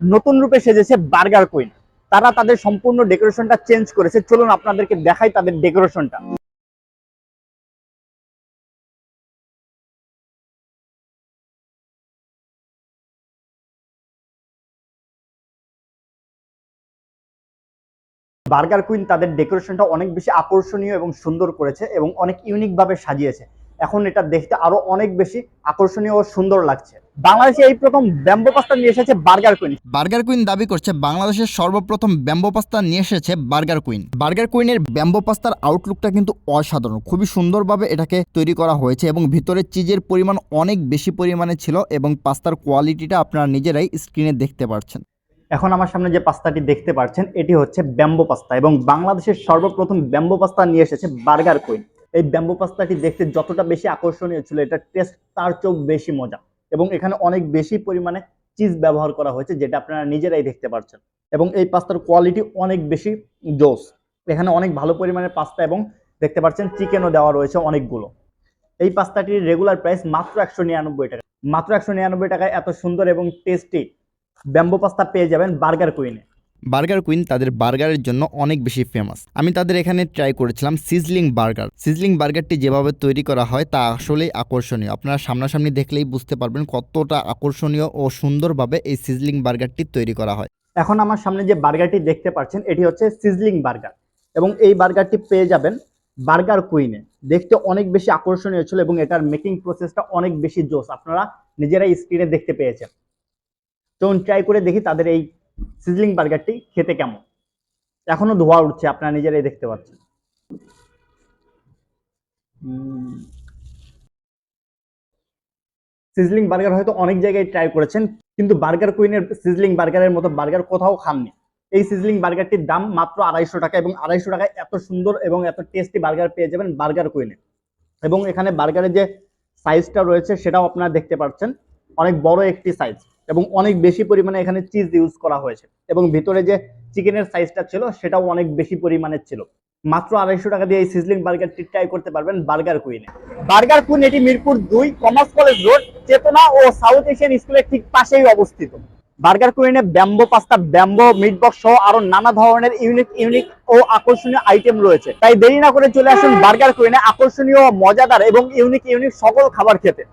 নতুন রূপে সেজেছে বার্গার কুইন। তারা তাদের সম্পূর্ণ ডেকোরেশনটা চেঞ্জ করেছে। চলুন আপনাদেরকে দেখাই তাদের ডেকোরেশনটা। বার্গার কুইন তাদের ডেকোরেশনটা অনেক বেশি আকর্ষণীয় এবং সুন্দর করেছে এবং অনেক ইউনিক ভাবে সাজিয়েছে। এখন এটা দেখতে আরো অনেক বেশি আকর্ষণীয় ও সুন্দর লাগছে। বাংলাদেশে এই প্রথম ব্যাম্বো পাস্তা নিয়ে এসেছে বার্গার কুইন। বার্গার কুইন দাবি করছে বাংলাদেশের সর্বপ্রথম ব্যাম্বো পাস্তা নিয়ে এসেছে বার্গার কুইন। বার্গার কুইনের ব্যাম্বো পাস্তার আউটলুকটা কিন্তু অসাধারণ, খুবই সুন্দরভাবে এটাকে তৈরি করা হয়েছে এবং ভিতরে চিজের পরিমাণ অনেক বেশি পরিমাণে ছিল এবং পাস্তার কোয়ালিটিটা আপনারা নিজেরাই স্ক্রিনে দেখতে পাচ্ছেন। এখন আমার সামনে যে পাস্তাটি দেখতে পাচ্ছেন এটি হচ্ছে ব্যাম্বো পাস্তা এবং বাংলাদেশের সর্বপ্রথম ব্যাম্বো পাস্তা নিয়ে এসেছে বার্গার কুইন। এই ব্যাম্বো পাস্তাটি দেখতে যতটা বেশি আকর্ষণীয় ছিল, এটা টেস্ট তার চেয়েও বেশি মজা এবং এখানে অনেক বেশি পরিমাণে চিজ ব্যবহার করা হয়েছে, যেটা আপনারা নিজেরাই দেখতে পাচ্ছেন। এবং এই পাস্তার কোয়ালিটি অনেক বেশি জোস। এখানে অনেক ভালো পরিমাণের পাস্তা এবং দেখতে পাচ্ছেন চিকেনও দেওয়া রয়েছে অনেকগুলো। এই পাস্তাটির রেগুলার প্রাইস মাত্র 199 টাকা। মাত্র 199 টাকায় এত সুন্দর এবং টেস্টি ব্যাম্বো পাস্তা পেয়ে যাবেন বার্গার কুইনে। বার্গার কুইন তাদের বার্গারের জন্য অনেক বেশি ফেমাস। আমি তাদের এখানে ট্রাই করেছিলাম সিজলিং বার্গার। সিজলিং বার্গারটি যেভাবে তৈরি করা হয় তা আসলেই আকর্ষণীয়। আপনারা সামনাসামনি দেখলেই বুঝতে পারবেন কতটা আকর্ষণীয় ও সুন্দরভাবে এই সিজলিং বার্গারটি তৈরি করা হয়। এখন আমার সামনে যে বার্গারটি দেখতে পাচ্ছেন এটি হচ্ছে সিজলিং বার্গার এবং এই বার্গারটি পেয়ে যাবেন বার্গার কুইনে। দেখতে অনেক বেশি আকর্ষণীয় ছিল এবং এটার মেকিং প্রসেসটা অনেক বেশি জোস, আপনারা নিজেরাই স্ক্রিনে দেখতে পেয়েছেন। চলুন ট্রাই করে দেখি তাদের এই সিজলিং বার্গারটি খেতে কেমন। এখনো ধোয়া উঠছে, আপনারা নিজেরাই দেখতে পাচ্ছেন। সিজলিং বার্গার হয়তো অনেক জায়গায় ট্রাই করেছেন, কিন্তু বার্গার কুইনের সিজলিং বার্গারের মতো বার্গার কোথাও খাননি। এই সিজলিং বার্গারটির দাম মাত্র 250 টাকা এবং 250 টাকায় এত সুন্দর এবং এত টেস্টি বার্গার পেয়ে যাবেন বার্গার কুইনে। এবং এখানে বার্গারের যে সাইজটা রয়েছে সেটাও আপনারা দেখতে পাচ্ছেন, অনেক বড় একটি সাইজ এবং অনেক বেশি পরিমাণে এখানে চিজ ইউজ করা হয়েছে এবং ভিতরে যে চিকেনের সাইজটা ছিল সেটাও অনেক বেশি পরিমাণের ছিল। মাত্র 250 টাকা দিয়ে এই সিজলিং বার্গারটি ট্রাই করতে পারবেন বার্গার কুইনে। বার্গার কুইন এটি মিরপুর 2 কমার্স কলেজ রোড, চেতনা ও সাউথ এশিয়ান স্কুলের ঠিক পাশেই অবস্থিত। বার্গার কুইনে bamboo pasta, bamboo meat box সহ আরো নানা ধরনের ইউনিক ইউনিক ও আকর্ষণীয় আইটেম রয়েছে। তাই দেরি না করে চলে আসুন বার্গার কুইনে আকর্ষণীয়, মজাদার এবং ইউনিক ইউনিক সকল খাবার খেতে।